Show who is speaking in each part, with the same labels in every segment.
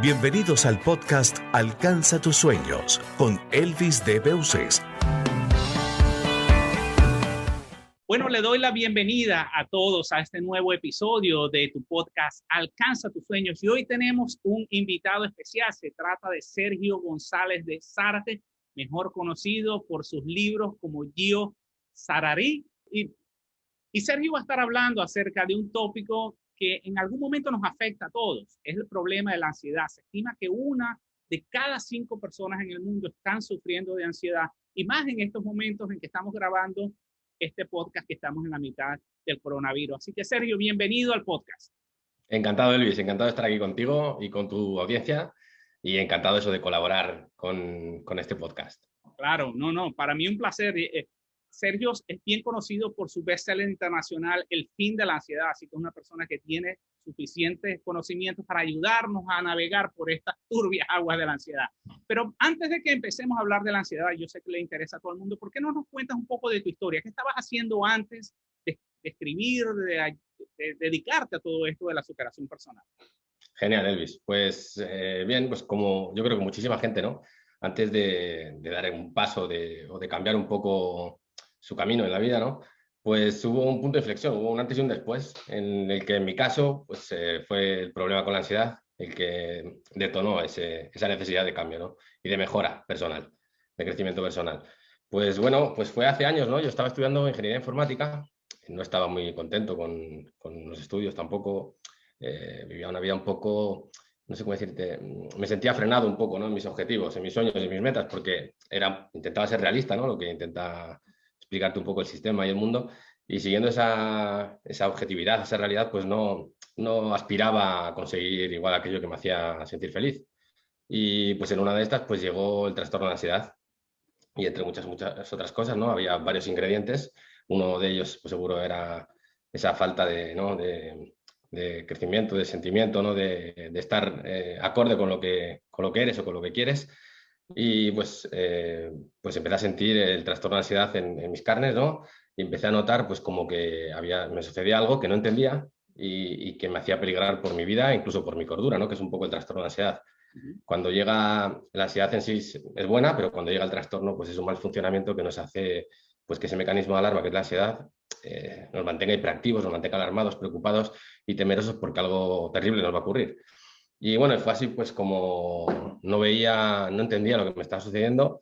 Speaker 1: Bienvenidos al podcast Alcanza tus sueños con Elvis de Beuces.
Speaker 2: Bueno, le doy la bienvenida a todos a este nuevo episodio de tu podcast Alcanza tus sueños. Y hoy tenemos un invitado especial. Se trata de Sergio González de Zárate, mejor conocido por sus libros como Gio Zararí. Y Sergio va a estar hablando acerca de un tópico que en algún momento nos afecta a todos. Es el problema de la ansiedad. Se estima que 1 de cada 5 personas en el mundo están sufriendo de ansiedad, y más en estos momentos en que estamos grabando este podcast, que estamos en la mitad del coronavirus. Así que, Sergio, bienvenido al podcast.
Speaker 3: Encantado, Elvis, encantado de estar aquí contigo y con tu audiencia, y encantado eso de colaborar con este podcast.
Speaker 2: Claro, para mí un placer. Sergio es bien conocido por su bestseller internacional, El fin de la ansiedad, así que es una persona que tiene suficientes conocimientos para ayudarnos a navegar por estas turbias aguas de la ansiedad. Pero antes de que empecemos a hablar de la ansiedad, yo sé que le interesa a todo el mundo, ¿por qué no nos cuentas un poco de tu historia? ¿Qué estabas haciendo antes de escribir, de dedicarte a todo esto de la superación personal?
Speaker 3: Genial, Elvis. Pues bien, pues como yo creo que muchísima gente, ¿no? Antes de dar un paso o de cambiar un poco su camino en la vida, ¿no? Pues hubo un punto de inflexión, hubo un antes y un después, en el que en mi caso pues, fue el problema con la ansiedad el que detonó esa necesidad de cambio, ¿no? Y de mejora personal, de crecimiento personal. Pues bueno, pues fue hace años, ¿no? Yo estaba estudiando ingeniería informática, no estaba muy contento con los estudios tampoco, vivía una vida un poco, no sé cómo decirte, me sentía frenado un poco, ¿no? En mis objetivos, en mis sueños, en mis metas, porque intentaba ser realista, ¿no? Lo que intenta explicarte un poco el sistema y el mundo, y siguiendo esa objetividad, esa realidad, pues no aspiraba a conseguir igual aquello que me hacía sentir feliz. Y pues en una de estas pues llegó el trastorno de ansiedad, y entre muchas otras cosas, ¿no? Había varios ingredientes. Uno de ellos pues seguro era esa falta de crecimiento, de sentimiento, ¿no? De estar acorde con lo que eres o con lo que quieres. Y pues empecé a sentir el trastorno de ansiedad en mis carnes, ¿no? Y empecé a notar pues como que me sucedía algo que no entendía y que me hacía peligrar por mi vida, incluso por mi cordura, ¿no? Que es un poco el trastorno de ansiedad. Cuando llega la ansiedad en sí es buena, pero cuando llega el trastorno pues es un mal funcionamiento que nos hace pues que ese mecanismo de alarma que es la ansiedad nos mantenga hiperactivos, nos mantenga alarmados, preocupados y temerosos porque algo terrible nos va a ocurrir. Y bueno, fue así pues como no entendía lo que me estaba sucediendo,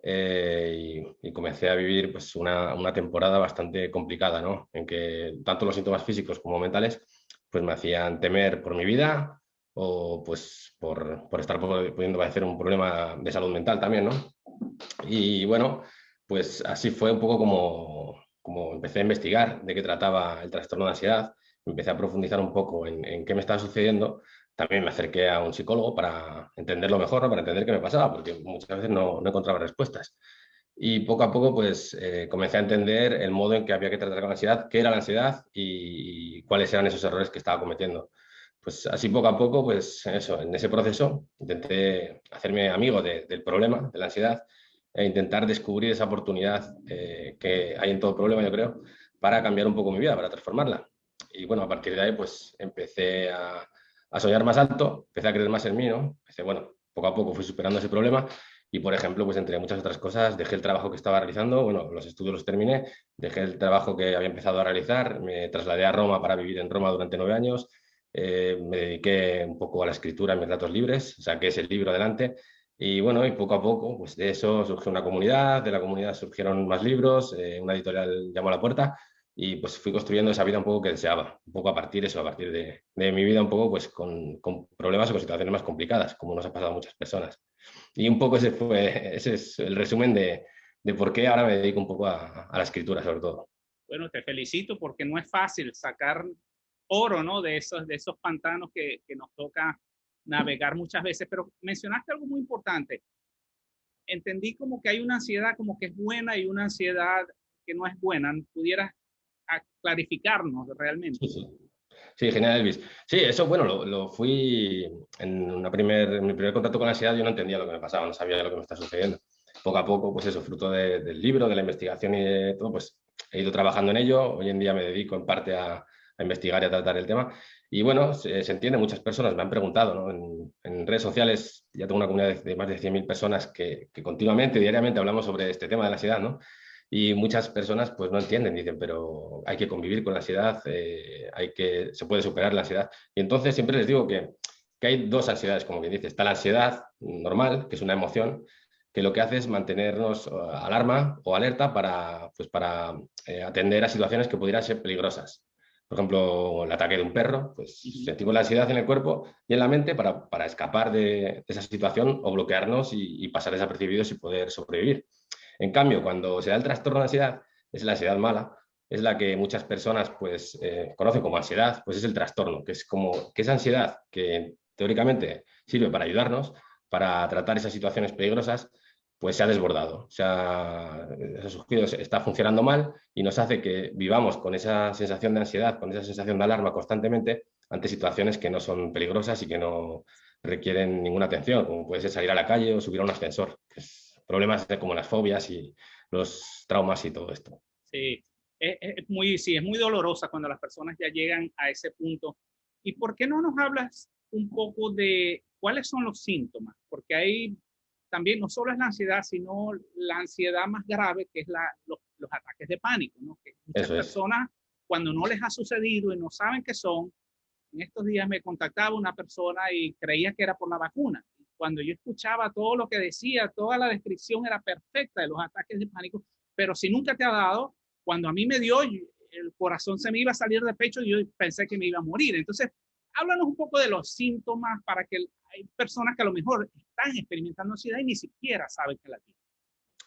Speaker 3: y comencé a vivir pues una temporada bastante complicada, ¿no? En que tanto los síntomas físicos como mentales pues me hacían temer por mi vida o pues por estar pudiendo padecer un problema de salud mental también, ¿no? Y bueno, pues así fue un poco como empecé a investigar de qué trataba el trastorno de ansiedad, empecé a profundizar un poco en qué me estaba sucediendo. También me acerqué a un psicólogo para entenderlo mejor, ¿no? Para entender qué me pasaba, porque muchas veces no encontraba respuestas. Y poco a poco pues comencé a entender el modo en que había que tratar con la ansiedad, qué era la ansiedad y cuáles eran esos errores que estaba cometiendo. Pues así poco a poco, pues eso, en ese proceso intenté hacerme amigo del problema, de la ansiedad, e intentar descubrir esa oportunidad que hay en todo problema, yo creo, para cambiar un poco mi vida, para transformarla. Y bueno, a partir de ahí pues empecé a soñar más alto, empecé a creer más en mí, ¿no? Bueno, poco a poco fui superando ese problema y, por ejemplo, pues entre muchas otras cosas, dejé el trabajo que estaba realizando, bueno, los estudios los terminé, dejé el trabajo que había empezado a realizar, me trasladé a Roma para vivir en Roma durante 9 años, me dediqué un poco a la escritura en mis ratos libres, saqué ese libro adelante y bueno, y poco a poco, pues de eso surgió una comunidad, de la comunidad surgieron más libros, una editorial llamó a la puerta y pues fui construyendo esa vida un poco que deseaba, un poco a partir de mi vida un poco pues con problemas o con situaciones más complicadas, como nos ha pasado a muchas personas. Y un poco ese es el resumen de por qué ahora me dedico un poco a la escritura sobre todo.
Speaker 2: Bueno, te felicito porque no es fácil sacar oro, ¿no? De esos pantanos que nos toca navegar muchas veces, pero mencionaste algo muy importante. Entendí como que hay una ansiedad como que es buena y una ansiedad que no es buena. ¿Pudieras clarificarnos realmente?
Speaker 3: Sí. Sí, genial, Elvis. Sí, eso, bueno, lo fui en mi primer contacto con la ansiedad. Yo no entendía lo que me pasaba, no sabía lo que me estaba sucediendo. Poco a poco, pues eso, fruto del libro, de la investigación y de todo, pues he ido trabajando en ello. Hoy en día me dedico en parte a a investigar y a tratar el tema. Y bueno, se entiende, muchas personas me han preguntado, ¿no? En redes sociales ya tengo una comunidad de más de 100.000 personas que continuamente, diariamente hablamos sobre este tema de la ansiedad, ¿no? Y muchas personas pues no entienden, dicen, pero hay que convivir con la ansiedad, se puede superar la ansiedad. Y entonces siempre les digo que hay dos ansiedades, como quien dice. Está la ansiedad normal, que es una emoción, que lo que hace es mantenernos alarma o alerta para atender a situaciones que pudieran ser peligrosas. Por ejemplo, el ataque de un perro, pues sentimos la ansiedad en el cuerpo y en la mente para escapar de esa situación o bloquearnos y pasar desapercibidos y poder sobrevivir. En cambio, cuando se da el trastorno de ansiedad, es la ansiedad mala, es la que muchas personas pues, conocen como ansiedad, pues es el trastorno, que es como que esa ansiedad que teóricamente sirve para ayudarnos, para tratar esas situaciones peligrosas, pues se ha desbordado, se ha surgido, está funcionando mal y nos hace que vivamos con esa sensación de ansiedad, con esa sensación de alarma constantemente ante situaciones que no son peligrosas y que no requieren ninguna atención, como puede ser salir a la calle o subir a un ascensor, que es problemas como las fobias y los traumas y todo esto.
Speaker 2: Sí, sí, es muy dolorosa cuando las personas ya llegan a ese punto. ¿Y por qué no nos hablas un poco de cuáles son los síntomas? Porque hay también no solo es la ansiedad, sino la ansiedad más grave, que es los ataques de pánico, ¿no? Que muchas personas, cuando no les ha sucedido y no saben qué son, en estos días me contactaba una persona y creía que era por la vacuna. Cuando yo escuchaba todo lo que decía, toda la descripción era perfecta de los ataques de pánico, pero si nunca te ha dado, cuando a mí me dio, el corazón se me iba a salir de pecho y yo pensé que me iba a morir. Entonces, háblanos un poco de los síntomas para que hay personas que a lo mejor están experimentando ansiedad y ni siquiera saben que la tienen.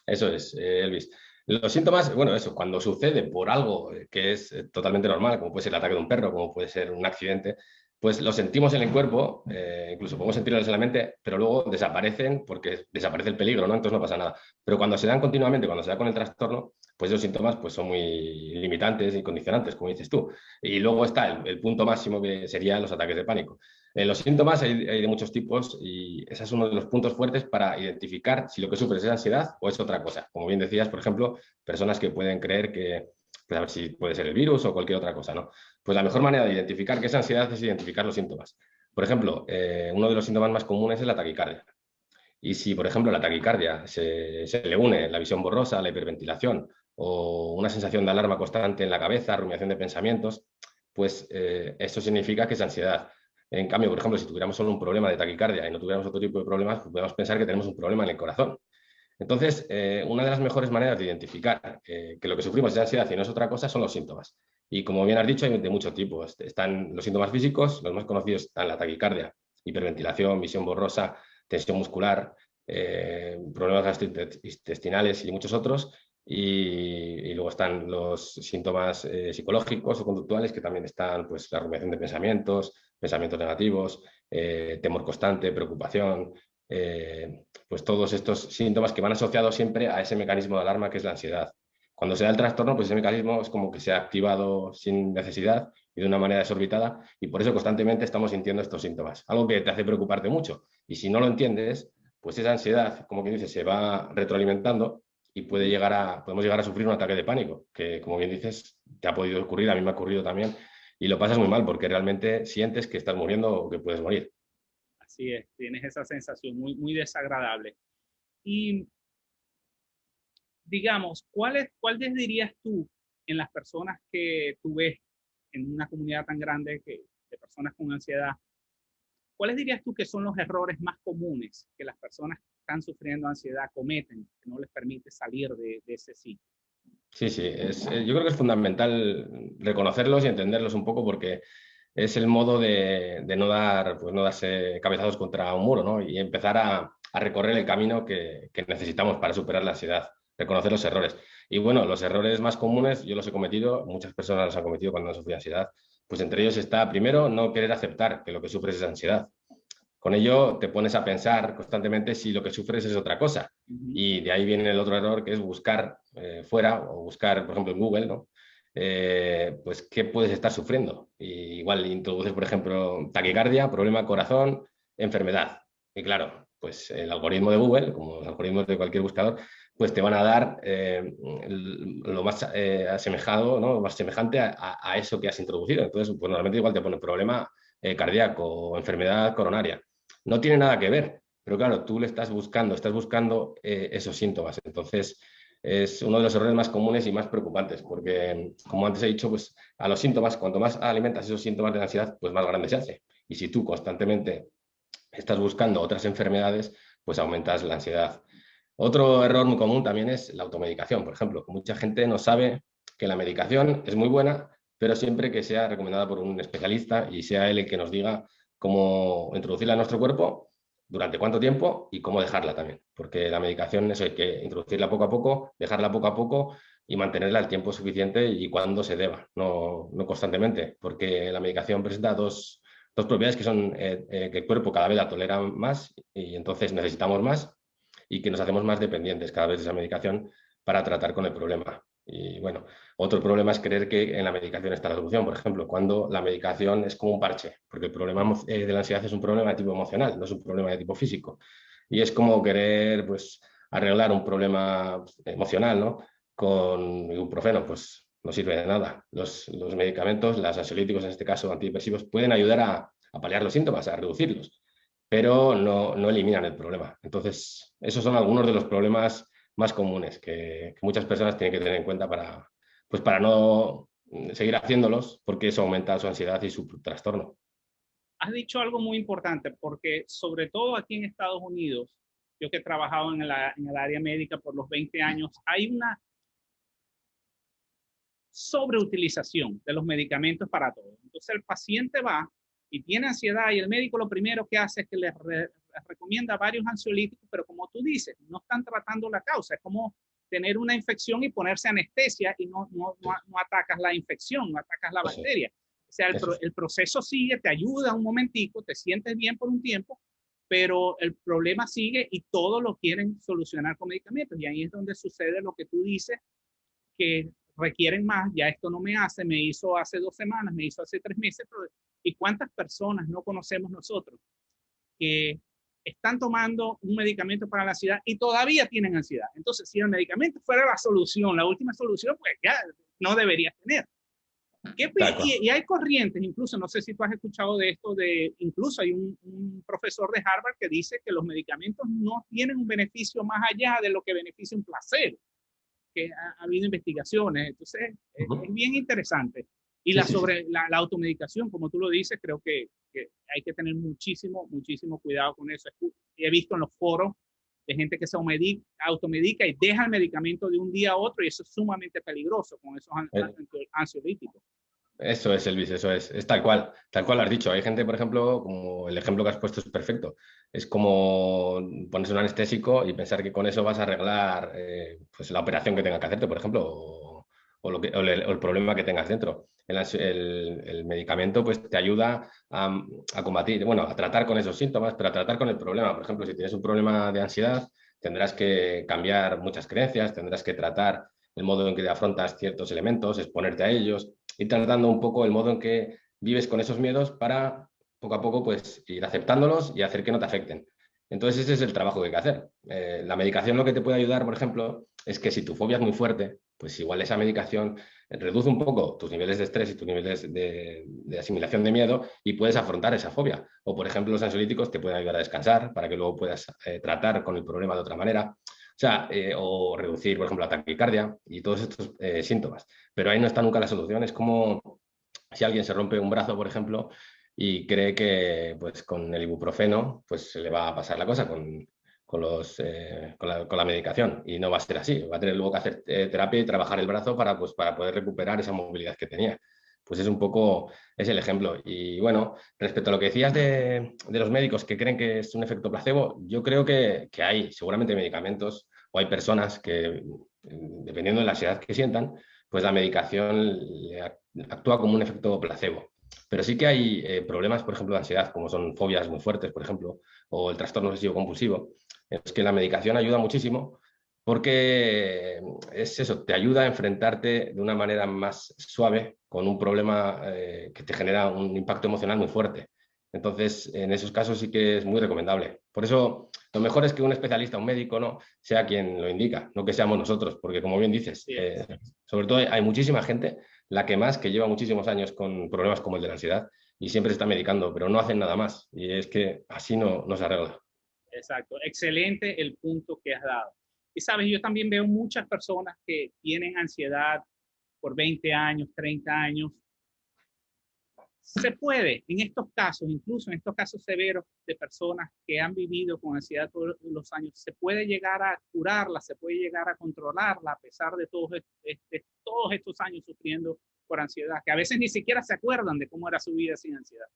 Speaker 3: Eso es, Elvis. Los síntomas, bueno, eso, cuando sucede por algo que es totalmente normal, como puede ser el ataque de un perro, como puede ser un accidente, pues lo sentimos en el cuerpo, incluso podemos sentirlos en la mente, pero luego desaparecen porque desaparece el peligro, ¿no? Entonces no pasa nada. Pero cuando se dan continuamente, cuando se da con el trastorno, pues los síntomas pues, son muy limitantes y condicionantes, como dices tú. Y luego está el punto máximo que serían los ataques de pánico. Los síntomas hay de muchos tipos y ese es uno de los puntos fuertes para identificar si lo que sufres es ansiedad o es otra cosa. Como bien decías, por ejemplo, personas que pueden creer que, pues a ver si puede ser el virus o cualquier otra cosa, ¿no? Pues la mejor manera de identificar que es ansiedad es identificar los síntomas. Por ejemplo, uno de los síntomas más comunes es la taquicardia. Y si, por ejemplo, la taquicardia se le une la visión borrosa, la hiperventilación o una sensación de alarma constante en la cabeza, rumiación de pensamientos, pues eso significa que es ansiedad. En cambio, por ejemplo, si tuviéramos solo un problema de taquicardia y no tuviéramos otro tipo de problemas, pues podemos pensar que tenemos un problema en el corazón. Entonces, una de las mejores maneras de identificar que lo que sufrimos es ansiedad y no es otra cosa son los síntomas. Y como bien has dicho, hay de muchos tipos. Están los síntomas físicos, los más conocidos están la taquicardia, hiperventilación, visión borrosa, tensión muscular, problemas gastrointestinales y muchos otros. Y luego están los síntomas psicológicos o conductuales, que también están pues, la rumiación de pensamientos, pensamientos negativos, temor constante, preocupación, pues todos estos síntomas que van asociados siempre a ese mecanismo de alarma que es la ansiedad. Cuando se da el trastorno, pues ese mecanismo es como que se ha activado sin necesidad y de una manera desorbitada y por eso constantemente estamos sintiendo estos síntomas, algo que te hace preocuparte mucho. Y si no lo entiendes, pues esa ansiedad, como quien dice, se va retroalimentando y podemos llegar a sufrir un ataque de pánico, que como bien dices, te ha podido ocurrir, a mí me ha ocurrido también, y lo pasas muy mal porque realmente sientes que estás muriendo o que puedes morir.
Speaker 2: Así es, tienes esa sensación muy, muy desagradable. Y digamos, ¿cuál dirías tú en las personas que tú ves en una comunidad tan grande de personas con ansiedad? ¿Cuáles dirías tú que son los errores más comunes que las personas que están sufriendo ansiedad cometen, que no les permite salir de ese sitio?
Speaker 3: Sí, sí, yo creo que es fundamental reconocerlos y entenderlos un poco porque es el modo de no pues no darse cabezazos contra un muro, ¿no? Y empezar a recorrer el camino que necesitamos para superar la ansiedad, reconocer los errores. Y bueno, los errores más comunes yo los he cometido, muchas personas los han cometido cuando han sufrido ansiedad, pues entre ellos está, primero, no querer aceptar que lo que sufres es ansiedad. Con ello te pones a pensar constantemente si lo que sufres es otra cosa. Y de ahí viene el otro error, que es buscar fuera o buscar, por ejemplo, en Google, ¿no? Pues qué puedes estar sufriendo. Y igual introduces, por ejemplo, taquicardia, problema corazón, enfermedad. Y claro, pues el algoritmo de Google, como los algoritmos de cualquier buscador, pues te van a dar lo más asemejado, ¿no? Lo más semejante a eso que has introducido. Entonces, pues normalmente igual te pone problema cardíaco o enfermedad coronaria. No tiene nada que ver, pero claro, tú le estás buscando esos síntomas. Entonces, es uno de los errores más comunes y más preocupantes, porque, como antes he dicho, pues a los síntomas, cuanto más alimentas esos síntomas de la ansiedad, pues más grande se hace. Y si tú constantemente estás buscando otras enfermedades, pues aumentas la ansiedad. Otro error muy común también es la automedicación, por ejemplo. Mucha gente no sabe que la medicación es muy buena, pero siempre que sea recomendada por un especialista y sea él el que nos diga cómo introducirla en nuestro cuerpo, durante cuánto tiempo y cómo dejarla también. Porque la medicación eso hay que introducirla poco a poco, dejarla poco a poco y mantenerla el tiempo suficiente y cuando se deba, no constantemente, porque la medicación presenta dos propiedades que son que el cuerpo cada vez la tolera más y entonces necesitamos más y que nos hacemos más dependientes cada vez de esa medicación para tratar con el problema. Y bueno, otro problema es creer que en la medicación está la solución, por ejemplo, cuando la medicación es como un parche, porque el problema de la ansiedad es un problema de tipo emocional, no es un problema de tipo físico. Y es como querer pues, arreglar un problema emocional, ¿no? Con ibuprofeno, pues no sirve de nada. Los medicamentos, los ansiolíticos, en este caso antidepresivos, pueden ayudar a paliar los síntomas, a reducirlos, pero no eliminan el problema. Entonces, esos son algunos de los problemas más comunes que muchas personas tienen que tener en cuenta pues para no seguir haciéndolos, porque eso aumenta su ansiedad y su trastorno.
Speaker 2: Has dicho algo muy importante, porque sobre todo aquí en Estados Unidos, yo que he trabajado en el área médica por los 20 años, hay una sobreutilización de los medicamentos para todo. Entonces el paciente va y tiene ansiedad y el médico lo primero que hace es que le recomienda varios ansiolíticos, pero como tú dices, no están tratando la causa. Es como tener una infección y ponerse anestesia y no atacas la infección, no atacas la bacteria. O sea, el proceso sigue, te ayuda un momentico, te sientes bien por un tiempo, pero el problema sigue y todo lo quieren solucionar con medicamentos. Y ahí es donde sucede lo que tú dices, que requieren más, ya esto no me hace, me hizo hace 2 semanas, me hizo hace 3 meses, pero, ¿y cuántas personas no conocemos nosotros que están tomando un medicamento para la ansiedad y todavía tienen ansiedad? Entonces, si el medicamento fuera la solución, la última solución, pues ya no deberías tener. Y hay corrientes, incluso, no sé si tú has escuchado de esto, incluso hay un profesor de Harvard que dice que los medicamentos no tienen un beneficio más allá de lo que beneficia un placebo, que ha habido investigaciones. Entonces, es bien interesante. Y la automedicación, como tú lo dices, creo que hay que tener muchísimo cuidado con eso. He visto en los foros de gente que se automedica y deja el medicamento de un día a otro, y eso es sumamente peligroso con esos ansiolíticos.
Speaker 3: Eso es, Elvis, eso es tal cual lo has dicho. Hay gente, por ejemplo, como el ejemplo que has puesto es perfecto. Es como ponerse un anestésico y pensar que con eso vas a arreglar pues la operación que tengas que hacerte, por ejemplo, o el problema que tengas dentro. El medicamento pues te ayuda a combatir, bueno, a tratar con esos síntomas, pero a tratar con el problema. Por ejemplo, si tienes un problema de ansiedad, tendrás que cambiar muchas creencias, tendrás que tratar el modo en que afrontas ciertos elementos, exponerte a ellos, ir tratando un poco el modo en que vives con esos miedos para poco a poco pues ir aceptándolos y hacer que no te afecten. Entonces ese es el trabajo que hay que hacer. La medicación lo que te puede ayudar, por ejemplo, es que si tu fobia es muy fuerte, pues igual esa medicación reduce un poco tus niveles de estrés y tus niveles de asimilación de miedo y puedes afrontar esa fobia. O, por ejemplo, los ansiolíticos te pueden ayudar a descansar para que luego puedas tratar con el problema de otra manera. O sea, o reducir, por ejemplo, la taquicardia y todos estos síntomas. Pero ahí no está nunca la solución. Es como si alguien se rompe un brazo, por ejemplo, y cree que pues, con el ibuprofeno pues, se le va a pasar la cosa con la medicación. Y no va a ser así. Va a tener luego que hacer terapia y trabajar el brazo pues, para poder recuperar esa movilidad que tenía. Pues es un poco, es el ejemplo. Y bueno, respecto a lo que decías de los médicos que creen que es un efecto placebo, yo creo que hay seguramente medicamentos o hay personas que, dependiendo de la ansiedad que sientan, pues la medicación actúa como un efecto placebo. Pero sí que hay problemas, por ejemplo, de ansiedad, como son fobias muy fuertes, por ejemplo, o el trastorno obsesivo compulsivo, en los que la medicación ayuda muchísimo porque es eso, te ayuda a enfrentarte de una manera más suave con un problema que te genera un impacto emocional muy fuerte. Entonces, en esos casos sí que es muy recomendable. Por eso, lo mejor es que un especialista, un médico, ¿no?, sea quien lo indica, no que seamos nosotros, porque como bien dices,
Speaker 2: Sí,
Speaker 3: sobre todo hay muchísima gente, la que más, que lleva muchísimos años con problemas como el de la ansiedad y siempre se está medicando, pero no hacen nada más. Y es que así no se arregla.
Speaker 2: exacto. Excelente el punto que has dado. Y sabes, yo también veo muchas personas que tienen ansiedad por 20 años, 30 años. Se puede, en estos casos, incluso en estos casos severos de personas que han vivido con ansiedad todos los años, se puede llegar a curarla, se puede llegar a controlarla a pesar de todos estos años sufriendo por ansiedad, que a veces ni siquiera se acuerdan de cómo era su vida sin ansiedad.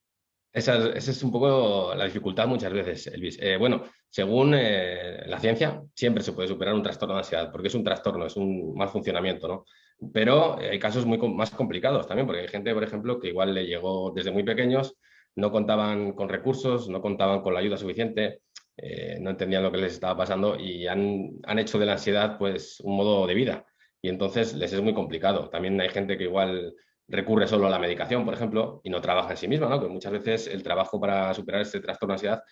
Speaker 3: Esa es un poco la dificultad muchas veces, Elvis. Bueno, según la ciencia, siempre se puede superar un trastorno de ansiedad, porque es un trastorno, es un mal funcionamiento, ¿no? Pero hay casos más complicados también, porque hay gente, por ejemplo, que igual le llegó desde muy pequeños, no contaban con recursos, no contaban con la ayuda suficiente, no entendían lo que les estaba pasando y han hecho de la ansiedad pues un modo de vida. Y entonces les es muy complicado. También hay gente que igual recurre solo a la medicación, por ejemplo, y no trabaja en sí misma, ¿no? Que muchas veces el trabajo para superar este trastorno de ansiedad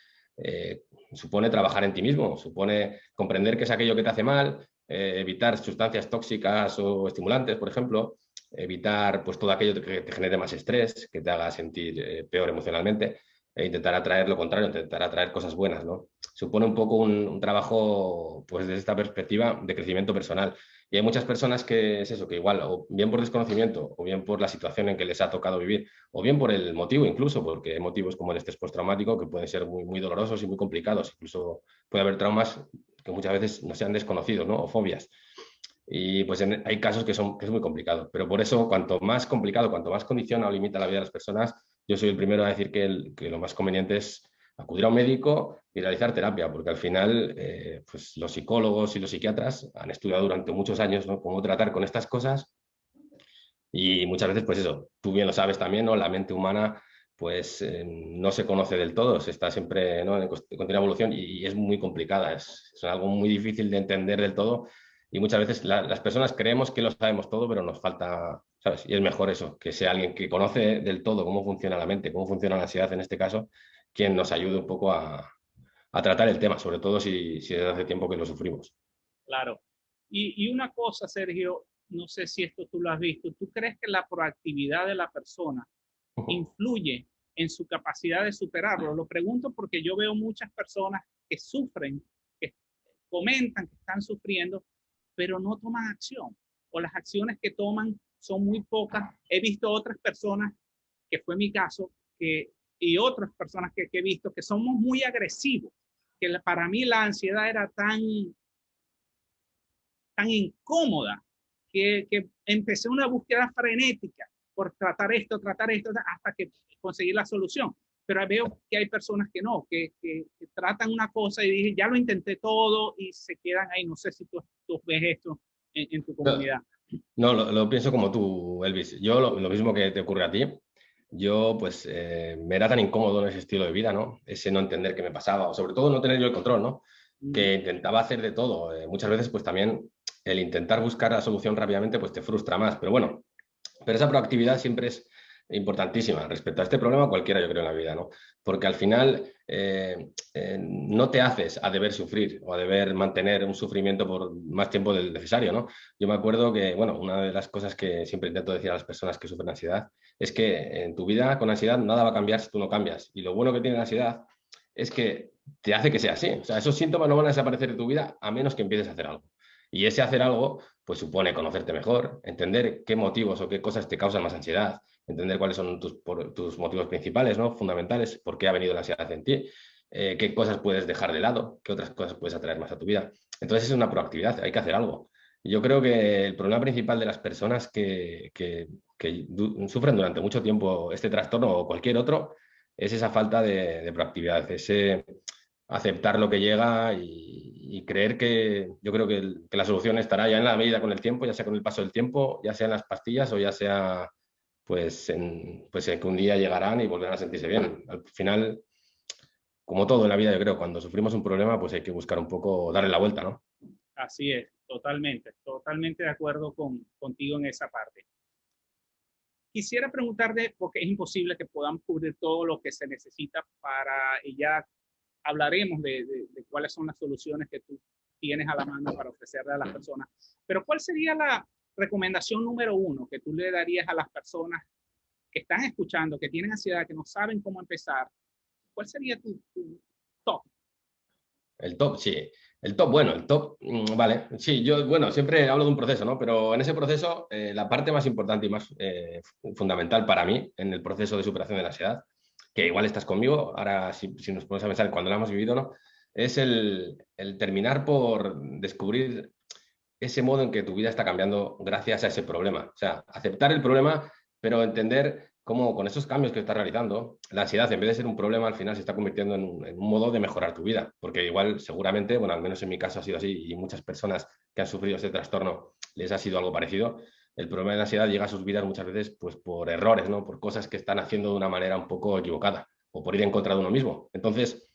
Speaker 3: supone trabajar en ti mismo, supone comprender qué es aquello que te hace mal, evitar sustancias tóxicas o estimulantes, por ejemplo, evitar pues todo aquello que te genere más estrés, que te haga sentir peor emocionalmente, e intentar atraer lo contrario, intentar atraer cosas buenas, ¿no? Supone un poco un trabajo, pues desde esta perspectiva de crecimiento personal. Y hay muchas personas que es eso, que igual, o bien por desconocimiento, o bien por la situación en que les ha tocado vivir, o bien por el motivo incluso, porque hay motivos como el estrés postraumático que pueden ser muy dolorosos y muy complicados. Incluso puede haber traumas que muchas veces no sean desconocidos, ¿no? O fobias. Y pues hay casos que es muy complicado. Pero por eso, cuanto más complicado, cuanto más condiciona o limita la vida de las personas, yo soy el primero a decir que lo más conveniente es acudir a un médico y realizar terapia, porque al final pues los psicólogos y los psiquiatras han estudiado durante muchos años, ¿no?, cómo tratar con estas cosas y muchas veces, pues eso, tú bien lo sabes también, ¿no?, la mente humana pues no se conoce del todo, se está siempre, ¿no?, en continua evolución y es muy complicada, es algo muy difícil de entender del todo y muchas veces las personas creemos que lo sabemos todo, pero nos falta, ¿sabes? Y es mejor eso, que sea alguien que conoce del todo cómo funciona la mente, cómo funciona la ansiedad en este caso, quien nos ayude un poco a tratar el tema, sobre todo si desde hace tiempo que lo sufrimos.
Speaker 2: Claro. Y una cosa, Sergio, no sé si esto tú lo has visto, ¿tú crees que la proactividad de la persona influye en su capacidad de superarlo? Lo pregunto porque yo veo muchas personas que sufren, que comentan que están sufriendo, pero no toman acción, o las acciones que toman son muy pocas. He visto otras personas, que fue mi caso, y otras personas que he visto que somos muy agresivos, que para mí la ansiedad era tan incómoda que empecé una búsqueda frenética por tratar esto, hasta que conseguí la solución. Pero veo que hay personas que no, que tratan una cosa y dije, ya lo intenté todo y se quedan ahí. No sé si tú ves esto en tu
Speaker 3: No,
Speaker 2: comunidad.
Speaker 3: no, lo pienso como tú, Elvis. Yo lo mismo que te ocurre a ti. Yo, pues, me era tan incómodo en ese estilo de vida, ¿no? Ese no entender qué me pasaba, o sobre todo no tener yo el control, ¿no? Que intentaba hacer de todo. Muchas veces, pues, también el intentar buscar la solución rápidamente, pues, te frustra más. Pero bueno, pero esa proactividad siempre es importantísima respecto a este problema, cualquiera yo creo en la vida, ¿no? Porque al final no te haces a deber sufrir o a deber mantener un sufrimiento por más tiempo del necesario, ¿no? Yo me acuerdo que, bueno, una de las cosas que siempre intento decir a las personas que sufren ansiedad es que en tu vida con ansiedad nada va a cambiar si tú no cambias. Y lo bueno que tiene la ansiedad es que te hace que sea así. O sea, esos síntomas no van a desaparecer de tu vida a menos que empieces a hacer algo. Y ese hacer algo pues supone conocerte mejor, entender qué motivos o qué cosas te causan más ansiedad, entender cuáles son tus motivos principales, ¿no?, fundamentales, por qué ha venido la ansiedad en ti, qué cosas puedes dejar de lado, qué otras cosas puedes atraer más a tu vida. Entonces es una proactividad, hay que hacer algo. Yo creo que el problema principal de las personas que sufren durante mucho tiempo este trastorno o cualquier otro es esa falta de proactividad, ese aceptar lo que llega y creer que yo creo que la solución estará ya en la medida con el tiempo, ya sea con el paso del tiempo, ya sea en las pastillas o ya sea pues en que un día llegarán y volverán a sentirse bien. Al final, como todo en la vida, yo creo, cuando sufrimos un problema, pues hay que buscar un poco darle la vuelta, ¿no?
Speaker 2: Así es, totalmente de acuerdo contigo en esa parte. Quisiera preguntarte, porque es imposible que podamos cubrir todo lo que se necesita y ya hablaremos de cuáles son las soluciones que tú tienes a la mano para ofrecerle a las personas. Pero ¿cuál sería la recomendación número uno que tú le darías a las personas que están escuchando, que tienen ansiedad, que no saben cómo empezar? ¿Cuál sería tu top?
Speaker 3: El top, sí. El top, bueno, el top, vale. Sí, yo, bueno, siempre hablo de un proceso, ¿no? Pero en ese proceso, la parte más importante y más fundamental para mí en el proceso de superación de la ansiedad, que igual estás conmigo, ahora si nos ponemos a pensar cuando lo hemos vivido, ¿no? Es el terminar por descubrir ese modo en que tu vida está cambiando gracias a ese problema. O sea, aceptar el problema, pero entender cómo con esos cambios que estás realizando, la ansiedad, en vez de ser un problema, al final se está convirtiendo en un modo de mejorar tu vida. Porque igual, seguramente, bueno, al menos en mi caso ha sido así, y muchas personas que han sufrido este trastorno les ha sido algo parecido. El problema de la ansiedad llega a sus vidas muchas veces pues, por errores, ¿no? Por cosas que están haciendo de una manera un poco equivocada o por ir en contra de uno mismo. Entonces,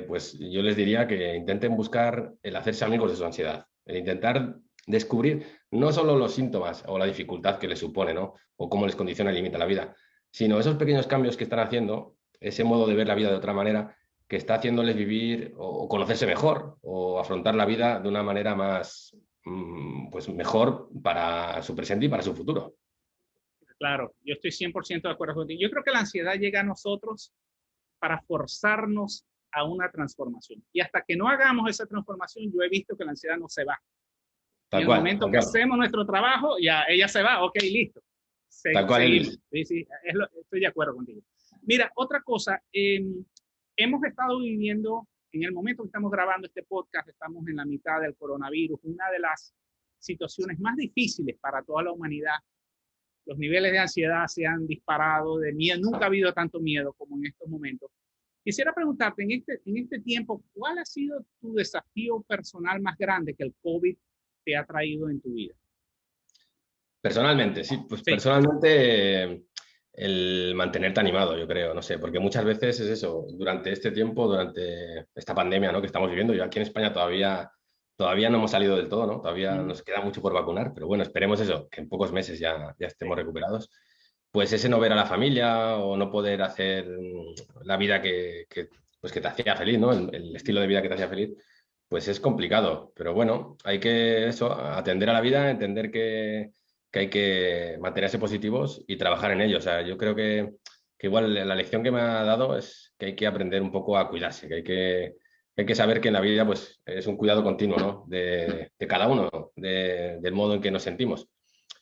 Speaker 3: pues yo les diría que intenten buscar el hacerse amigos de su ansiedad, el intentar descubrir no solo los síntomas o la dificultad que les supone, ¿no? O cómo les condiciona y limita la vida, sino esos pequeños cambios que están haciendo, ese modo de ver la vida de otra manera, que está haciéndoles vivir o conocerse mejor o afrontar la vida de una manera más, pues mejor para su presente y para su futuro.
Speaker 2: Claro, yo estoy 100% de acuerdo contigo. Yo creo que la ansiedad llega a nosotros para forzarnos a una transformación. Y hasta que no hagamos esa transformación, yo he visto que la ansiedad no se va. En el momento que hacemos nuestro trabajo, ya ella se va, ok, listo.
Speaker 3: Tal cual.
Speaker 2: Seguimos. Sí, estoy de acuerdo contigo. Mira, otra cosa, hemos estado viviendo, en el momento que estamos grabando este podcast, estamos en la mitad del coronavirus, una de las situaciones más difíciles para toda la humanidad. Los niveles de ansiedad se han disparado, de miedo, nunca ha habido tanto miedo como en estos momentos. Quisiera preguntarte, en este tiempo, ¿cuál ha sido tu desafío personal más grande que el COVID te ha traído en tu vida?
Speaker 3: Personalmente, sí, pues sí. Personalmente el mantenerte animado, yo creo, no sé, porque muchas veces es eso, durante este tiempo, durante esta pandemia, ¿no? Que estamos viviendo, yo aquí en España todavía no hemos salido del todo, ¿no? Todavía nos queda mucho por vacunar, pero bueno, esperemos eso, que en pocos meses ya estemos recuperados. Pues ese no ver a la familia o no poder hacer la vida pues que te hacía feliz, ¿no? El estilo de vida que te hacía feliz, pues es complicado. Pero bueno, hay que eso, atender a la vida, entender que hay que mantenerse positivos y trabajar en ello. O sea, yo creo que igual la lección que me ha dado es que hay que aprender un poco a cuidarse, que hay que saber que en la vida pues, es un cuidado continuo, ¿no? de cada uno, del modo en que nos sentimos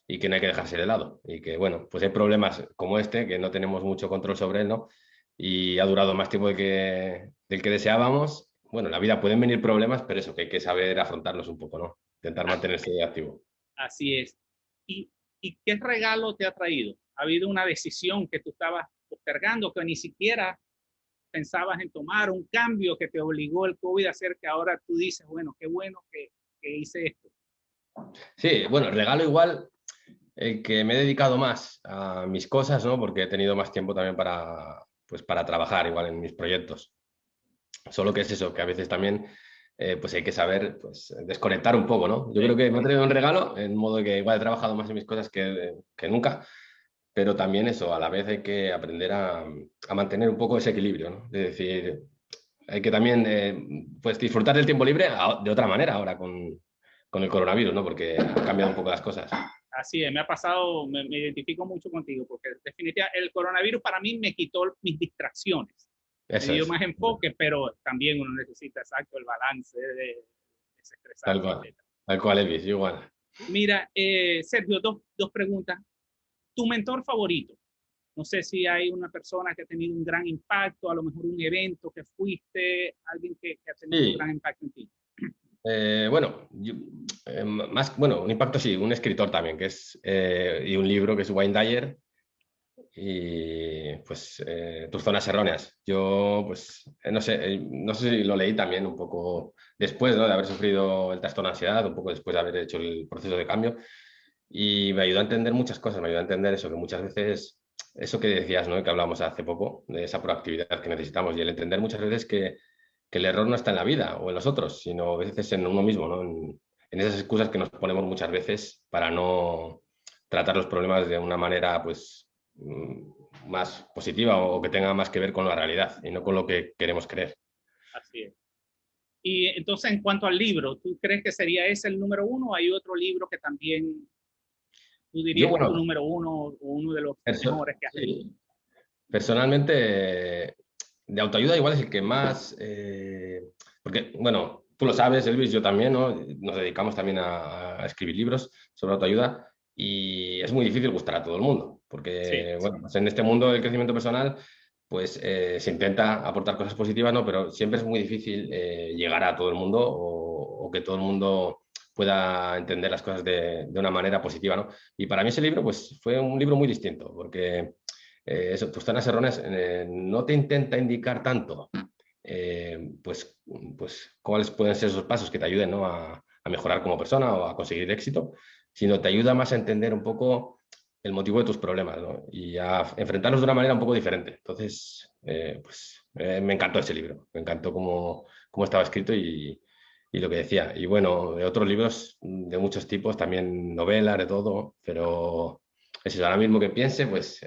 Speaker 3: y que no hay que dejarse de lado. Y que, bueno, pues hay problemas como este que no tenemos mucho control sobre él, ¿no? Y ha durado más tiempo del que deseábamos. Bueno, en la vida pueden venir problemas, pero eso, que hay que saber afrontarlos un poco, ¿no? Intentar mantenerse activo.
Speaker 2: Así es. ¿Y qué regalo te ha traído? ¿Ha habido una decisión que tú estabas postergando, que ni siquiera pensabas en tomar, un cambio que te obligó el COVID a hacer, que ahora tú dices, bueno, qué bueno que hice esto?
Speaker 3: Sí, bueno, regalo igual que me he dedicado más a mis cosas, ¿no? Porque he tenido más tiempo también para trabajar igual en mis proyectos. Solo que es eso, que a veces también pues hay que saber pues, desconectar un poco, ¿no? Yo creo que me ha traído un regalo, en modo de que igual he trabajado más en mis cosas que nunca, pero también eso, a la vez hay que aprender a mantener un poco ese equilibrio, ¿no? Es decir, hay que también pues disfrutar del tiempo libre de otra manera ahora con el coronavirus, ¿no? Porque han cambiado un poco las cosas.
Speaker 2: Así es, me ha pasado, me identifico mucho contigo, porque definitivamente el coronavirus para mí me quitó mis distracciones. Me dio más enfoque, pero también uno necesita, exacto, el balance de desestresar.
Speaker 3: Tal cual, Elvis, igual.
Speaker 2: Mira, Sergio, dos preguntas. ¿Tu mentor favorito? No sé si hay una persona que ha tenido un gran impacto, a lo mejor un evento que fuiste, alguien que ha tenido un gran impacto en ti.
Speaker 3: Bueno, un impacto sí, un escritor también, y un libro que es Wayne Dyer, y pues Tus zonas erróneas. Yo pues no sé si lo leí también un poco después, ¿no? De haber sufrido el trastorno de ansiedad, un poco después de haber hecho el proceso de cambio, y me ayudó a entender muchas cosas, me ayudó a entender eso, que muchas veces, eso que decías, ¿no? Que hablamos hace poco, de esa proactividad que necesitamos, y el entender muchas veces que el error no está en la vida o en los otros, sino a veces en uno mismo, ¿no? En esas excusas que nos ponemos muchas veces para no tratar los problemas de una manera pues más positiva o que tenga más que ver con la realidad y no con lo que queremos creer.
Speaker 2: Así es. Y entonces, en cuanto al libro, ¿tú crees que sería ese el número uno o hay otro libro que también tú dirías que es tu número uno o uno de los mejores que has leído?
Speaker 3: Sí. Personalmente, de autoayuda igual es el que más, porque, bueno, tú lo sabes, Elvis, yo también, ¿no? Nos dedicamos también a escribir libros sobre autoayuda y es muy difícil gustar a todo el mundo, porque,
Speaker 2: Sí,
Speaker 3: bueno, pues en este mundo del crecimiento personal, pues se intenta aportar cosas positivas, ¿no? Pero siempre es muy difícil llegar a todo el mundo o que todo el mundo pueda entender las cosas de una manera positiva, ¿no? Y para mí ese libro, pues, fue un libro muy distinto, porque tus zonas erróneas no te intenta indicar tanto, pues cuáles pueden ser esos pasos que te ayuden, ¿no? a mejorar como persona o a conseguir éxito, sino te ayuda más a entender un poco el motivo de tus problemas, ¿no? Y a enfrentarlos de una manera un poco diferente. Entonces, me encantó ese libro, me encantó cómo estaba escrito y lo que decía. Y bueno, de otros libros de muchos tipos, también novelas, de todo, pero es eso, ahora mismo que piense, pues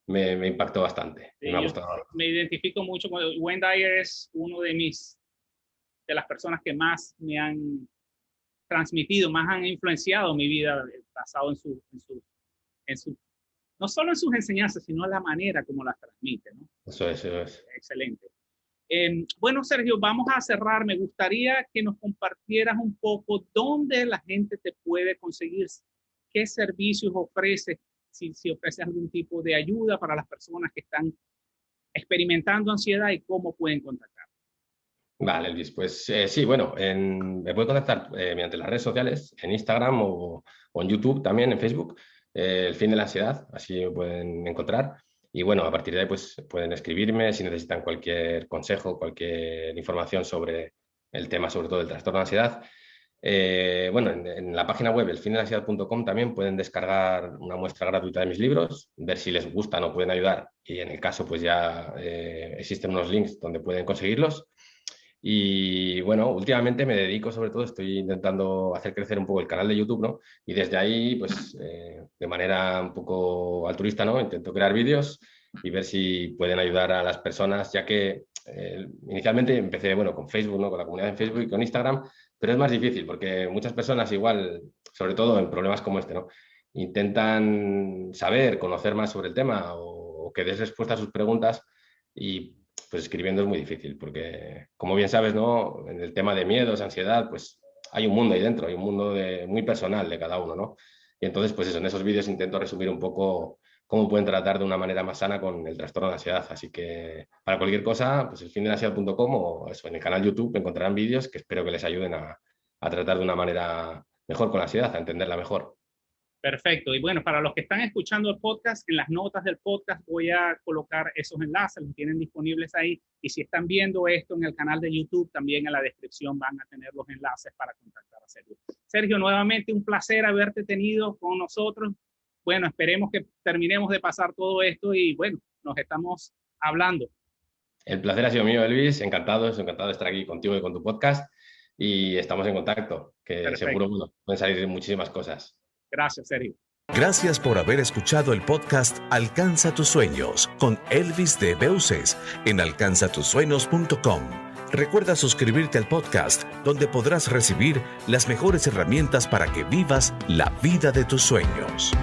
Speaker 3: me impactó bastante.
Speaker 2: Sí,
Speaker 3: me ha gustado.
Speaker 2: Me identifico mucho con Wayne Dyer, es uno de las personas que más me han transmitido, más han influenciado mi vida, basado en su no solo en sus enseñanzas, sino en la manera como las transmite, ¿no?
Speaker 3: Eso es.
Speaker 2: Excelente. Bueno, Sergio, vamos a cerrar. Me gustaría que nos compartieras un poco dónde la gente te puede conseguir, qué servicios ofreces, si ofreces algún tipo de ayuda para las personas que están experimentando ansiedad y cómo pueden contactar.
Speaker 3: Vale, Luis, pues sí, bueno, me puede contactar mediante las redes sociales, en Instagram o en YouTube, también en Facebook, El Fin de la Ansiedad, así me pueden encontrar. Y bueno, a partir de ahí pues pueden escribirme si necesitan cualquier consejo, cualquier información sobre el tema, sobre todo el trastorno de ansiedad. Bueno, en la página web elfindelansiedad.com también pueden descargar una muestra gratuita de mis libros, ver si les gustan o pueden ayudar y en el caso pues ya existen unos links donde pueden conseguirlos. Y bueno, últimamente me dedico sobre todo, estoy intentando hacer crecer un poco el canal de YouTube, ¿no? Y desde ahí, pues de manera un poco altruista, ¿no? Intento crear vídeos y ver si pueden ayudar a las personas, ya que inicialmente empecé, bueno, con Facebook, ¿no? Con la comunidad en Facebook y con Instagram, pero es más difícil porque muchas personas igual, sobre todo en problemas como este, ¿no? Intentan saber, conocer más sobre el tema o que des respuesta a sus preguntas y pues escribiendo es muy difícil porque, como bien sabes, ¿no? En el tema de miedos, ansiedad, pues hay un mundo ahí dentro, hay un mundo muy personal de cada uno, ¿no? Y entonces, pues eso, en esos vídeos intento resumir un poco cómo pueden tratar de una manera más sana con el trastorno de ansiedad. Así que para cualquier cosa, pues elfindelansiedad.com o eso, en el canal YouTube encontrarán vídeos que espero que les ayuden a tratar de una manera mejor con la ansiedad, a entenderla mejor.
Speaker 2: Perfecto. Y bueno, para los que están escuchando el podcast, en las notas del podcast voy a colocar esos enlaces, los tienen disponibles ahí. Y si están viendo esto en el canal de YouTube, también en la descripción van a tener los enlaces para contactar a Sergio. Sergio, nuevamente un placer haberte tenido con nosotros. Bueno, esperemos que terminemos de pasar todo esto y bueno, nos estamos hablando.
Speaker 3: El placer ha sido mío, Elvis. Encantado de estar aquí contigo y con tu podcast. Y estamos en contacto, que
Speaker 2: Perfecto.
Speaker 3: Seguro bueno, pueden salir muchísimas cosas.
Speaker 2: Gracias, Sergio.
Speaker 1: Gracias por haber escuchado el podcast Alcanza tus sueños con Elvis de Beuces en alcanzatusueños.com. Recuerda suscribirte al podcast donde podrás recibir las mejores herramientas para que vivas la vida de tus sueños.